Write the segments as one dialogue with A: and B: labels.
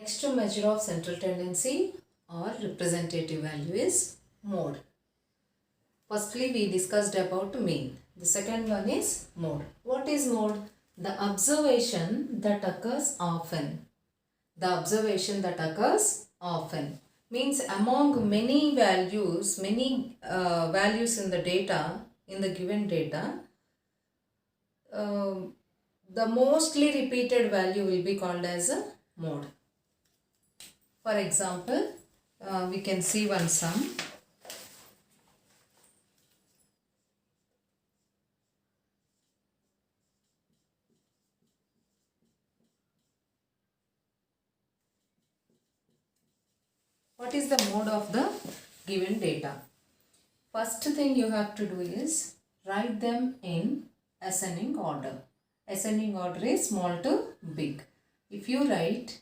A: Next measure of central tendency or representative value is mode. Firstly, we discussed about mean. The second one is mode. What is mode? The observation that occurs often. The observation that occurs often means among many values, values in the data, in the given data, the mostly repeated value will be called as a mode. For example, we can see one sum. What is the mode of the given data? First thing you have to do is write them in ascending order. Ascending order is small to big. If you write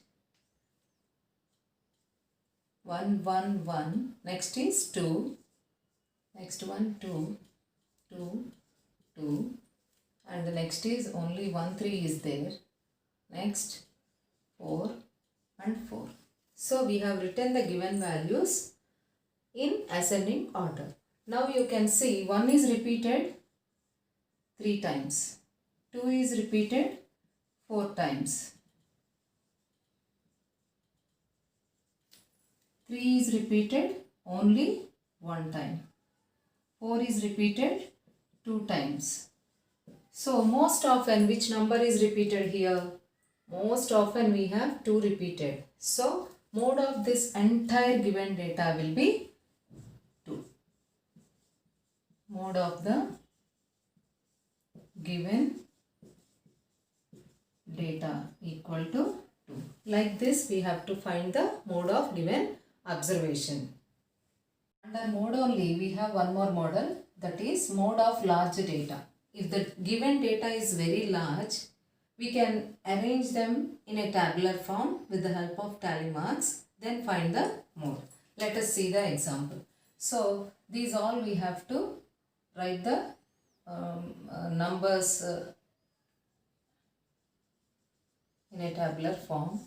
A: 1, 1, 1, next is 2, next one 2, 2, 2, and the next is only 1, 3 is there, next 4 and 4. So we have written the given values in ascending order. Now you can see 1 is repeated 3 times, 2 is repeated 4 times, 3 is repeated only 1 time, 4 is repeated 2 times. So most often which number is repeated here? Most often we have 2 repeated. So mode of this entire given data will be 2. Mode of the given data equal to 2. Like this we have to find the mode of given observation. Under mode only we have one more model, that is mode of large data. If the given data is very large, we can arrange them in a tabular form with the help of tally marks, then find the mode. Let us see the example. So these all we have to write the numbers in a tabular form.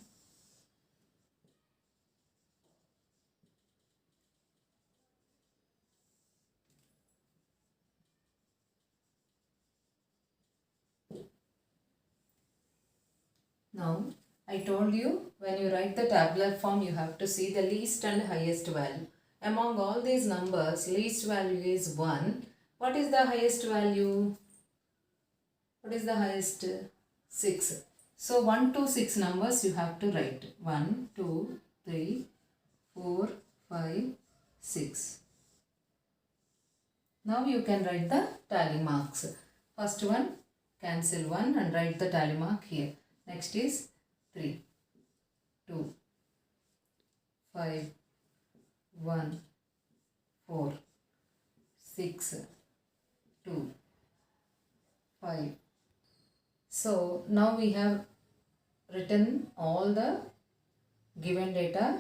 A: Now, I told you when you write the tabular form, you have to see the least and highest value. Among all these numbers, least value is 1. What is the highest value? What is the highest? 6. So, 1 to 6 numbers you have to write. 1, 2, 3, 4, 5, 6. Now, you can write the tally marks. First one, cancel 1 and write the tally mark here. Next is 3, 2, 5, 1, 4, 6, 2, 5. So now we have written all the given data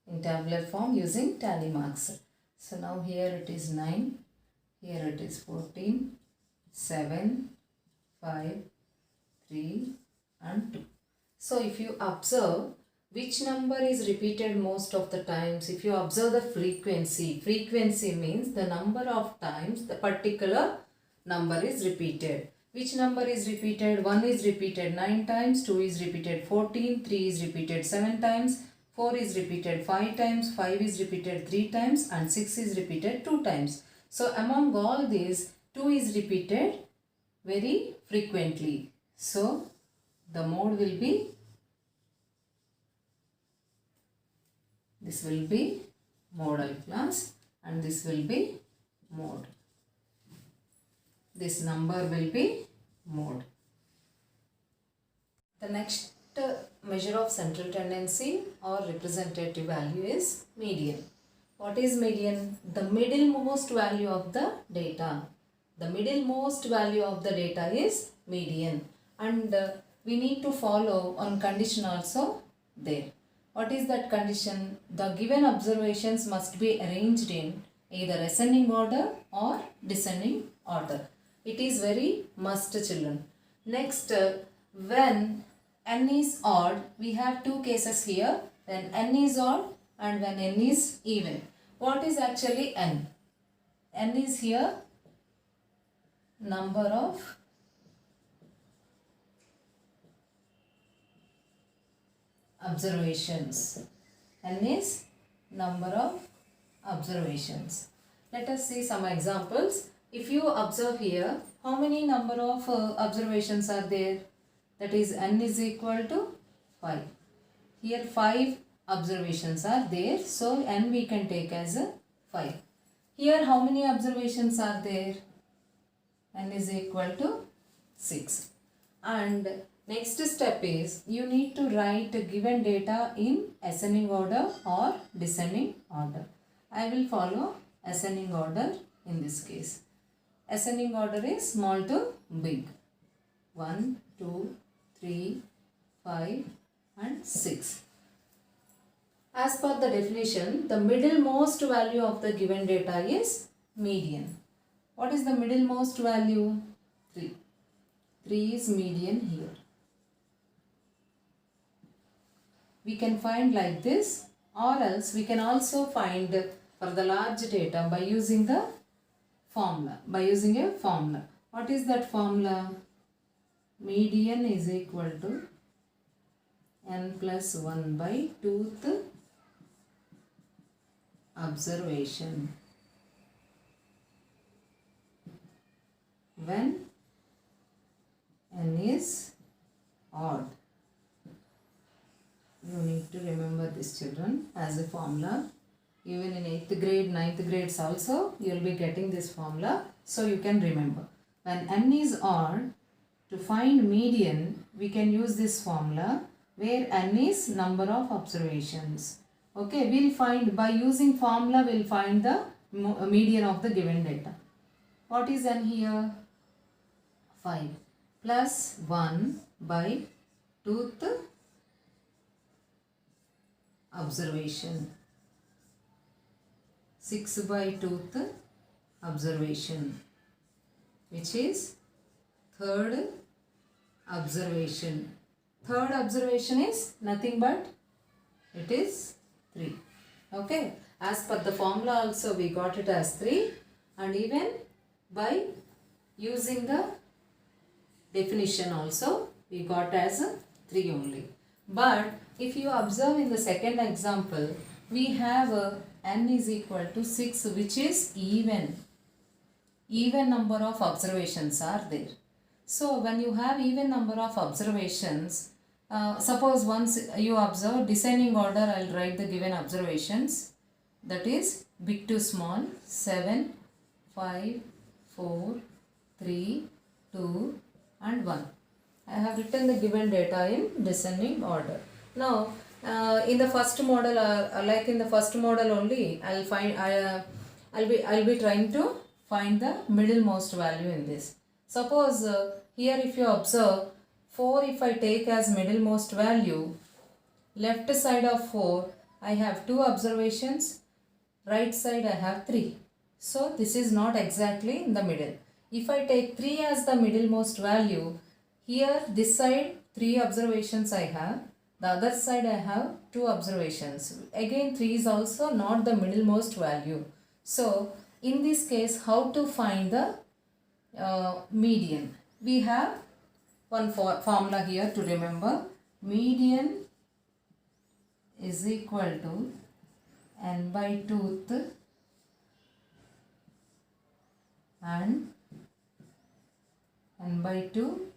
A: in tabular form using tally marks. So now here it is 9, here it is 14, 7, 5, 3, and 2. So if you observe which number is repeated most of the times, if you observe the frequency means the number of times the particular number is repeated. Which number is repeated? 1 is repeated 9 times, 2 is repeated 14, 3 is repeated 7 times, 4 is repeated 5 times, 5 is repeated 3 times, and 6 is repeated 2 times. So among all these, 2 is repeated very frequently. So the mode will be, this will be modal class and this will be mode. This number will be mode. The next measure of central tendency or representative value is median. What is median? The middlemost value of the data. The middlemost value of the data is median, and we need to follow one condition also there. What is that condition? The given observations must be arranged in either ascending order or descending order. It is very must, children. Next, when n is odd, we have two cases here. when n is odd and when n is even. What is actually n? N is here number of observations. N is number of observations. Let us see some examples. If you observe here, how many number of observations are there? That is n is equal to 5. Here 5 observations are there. So n we can take as a 5. Here how many observations are there? N is equal to 6. And next step is you need to write given data in ascending order or descending order. I will follow ascending order in this case. Ascending order is small to big. 1, 2, 3, 5 and 6. As per the definition, the middlemost value of the given data is median. What is the middlemost value? 3. 3 is median here. We can find like this, or else we can also find for the large data by using the formula. By using a formula. What is that formula? Median is equal to n plus 1 by 2th observation. When n is odd. You need to remember this, children, as a formula. Even in 8th grade, 9th grades also, you will be getting this formula. So you can remember. When n is odd, to find median, we can use this formula where n is number of observations. Okay, we'll find, by using formula, we'll find the median of the given data. What is n here? 5 plus 1 by 2th observation. 6 by 2th observation, which is 3rd observation. 3rd observation is nothing but it is 3. Okay, as per the formula also we got it as 3, and even by using the definition also we got as 3 only. But if you observe in the second example, we have n is equal to 6, which is even. Even number of observations are there. So when you have even number of observations, suppose once you observe descending order, I will write the given observations. That is big to small, 7, 5, 4, 3, 2 and 1. I have written the given data in descending order. Now in the first model, like in the first model only, I'll be trying to find the middlemost value in this. Suppose here if you observe 4, if I take as middlemost value, left side of 4 I have 2 observations, right side I have 3. So this is not exactly in the middle. If I take 3 as the middlemost value, here this side 3 observations I have, the other side I have 2 observations. Again 3 is also not the middlemost value. So in this case, how to find the median? We have one formula here to remember. Median is equal to n by 2th and n by 2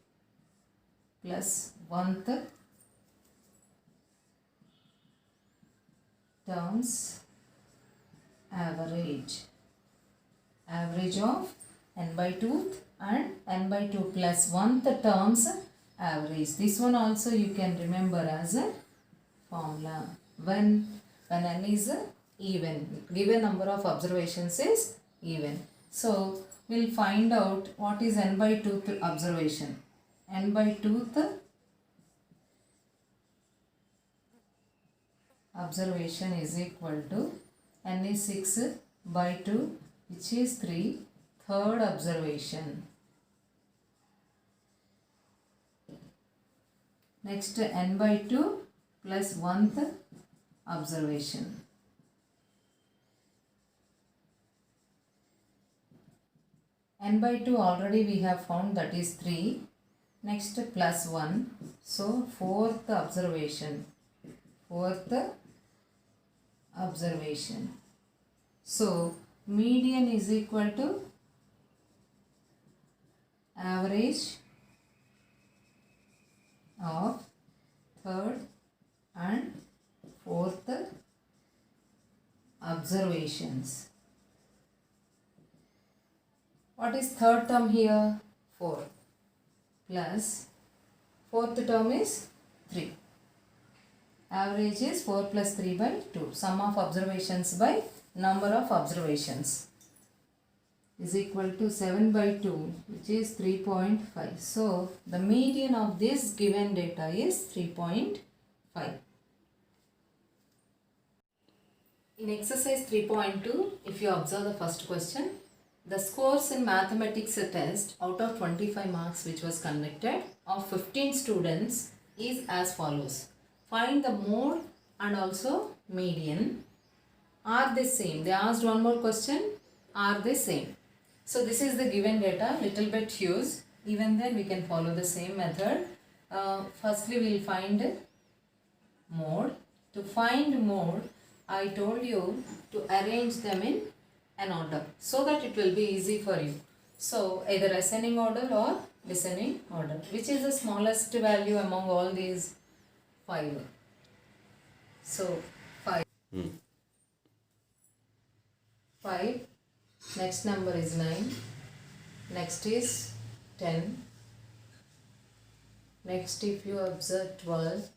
A: plus 1th terms average. Average of n by 2th and n by 2 plus 1th terms average. This one also you can remember as a formula. When n is even, given number of observations is even. So we'll find out what is n by 2th observation. N by 2th observation is equal to n is 6 by 2, which is 3, 3rd observation. Next n by 2 plus 1th observation. N by 2 already we have found, that is 3. Next plus 1. So fourth observation. So median is equal to average of third and fourth observations. What is third term here? 4 plus fourth term is 3. Average is 4 plus 3 by 2. Sum of observations by number of observations is equal to 7 by 2, which is 3.5. So the median of this given data is 3.5. In exercise 3.2, if you observe the first question, the scores in mathematics test out of 25 marks which was conducted of 15 students is as follows. Find the mode and also median. Are they same? They asked one more question. Are they same? So this is the given data, little bit huge. Even then we can follow the same method. Firstly we will find mode. To find mode, I told you to arrange them in an order so that it will be easy for you. So either ascending order or descending order. Which is the smallest value among all these 5? So 5. 5. Next number is 9. Next is 10. Next, if you observe 12.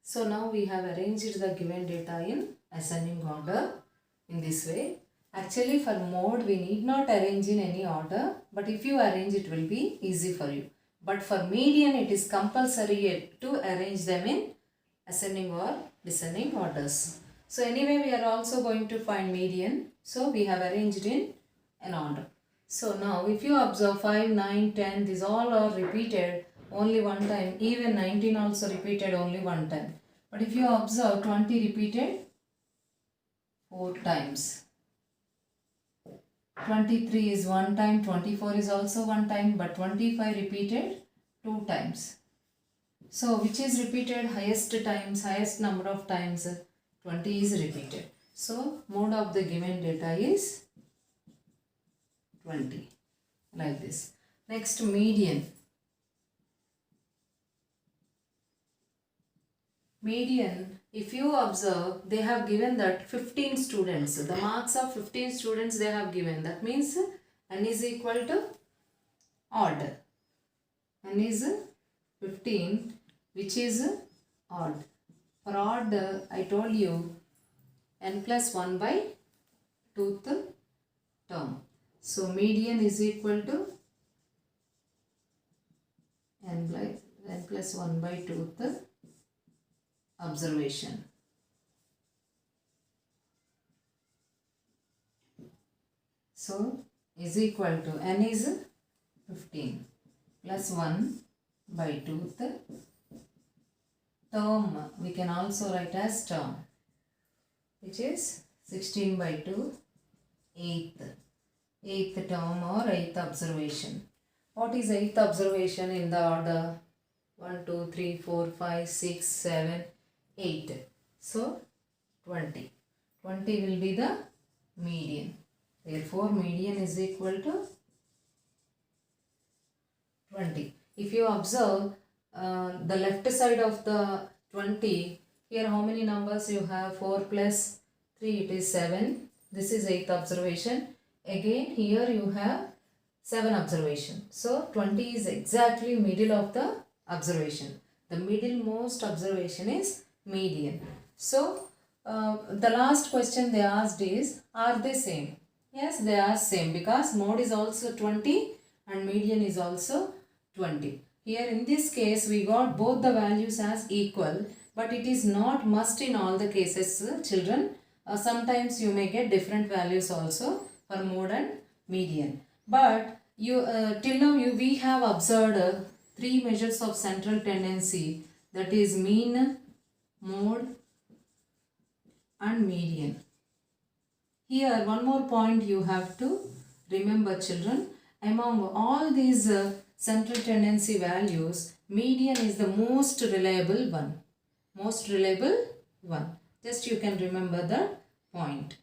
A: So now we have arranged the given data in ascending order in this way. Actually for mode we need not arrange in any order, but if you arrange it will be easy for you. But for median it is compulsory to arrange them in ascending or descending orders. So anyway we are also going to find median. So we have arranged in an order. So now if you observe 5, 9, 10, these all are repeated only one time. Even 19 also repeated only one time. But if you observe 20 repeated 4 times. 23 is one time, 24 is also one time, but 25 repeated 2 times. So which is repeated highest times, highest number of times? 20 is repeated. So mode of the given data is 20, like this. Next, median. Median, if you observe, they have given that 15 students. The marks of 15 students they have given. That means n is equal to odd. N is 15, which is odd. For odd, I told you n plus 1 by 2th term. So median is equal to n plus 1 by 2th observation. So is equal to n is 15 plus 1 by 2th term. We can also write as term, which is 16 by 2 eighth term or 8th observation. What is 8th observation in the order? 1, 2, 3, 4, 5, 6, 7, 8. So 20. 20 will be the median. Therefore, median is equal to 20. If you observe the left side of the 20, here how many numbers you have? 4 plus 3, it is 7. This is 8th observation. Again here you have 7 observation. So 20 is exactly middle of the observation. The middlemost observation is median. So the last question they asked is, are they same? Yes, they are same because mode is also 20 and median is also 20. Here in this case we got both the values as equal, but it is not must in all the cases, children. Sometimes you may get different values also for mode and median. But you till now we have observed three measures of central tendency, that is mean, mode and median. Here one more point you have to remember, children. Among all these central tendency values, median is the most reliable one. Most reliable one. Just you can remember the point.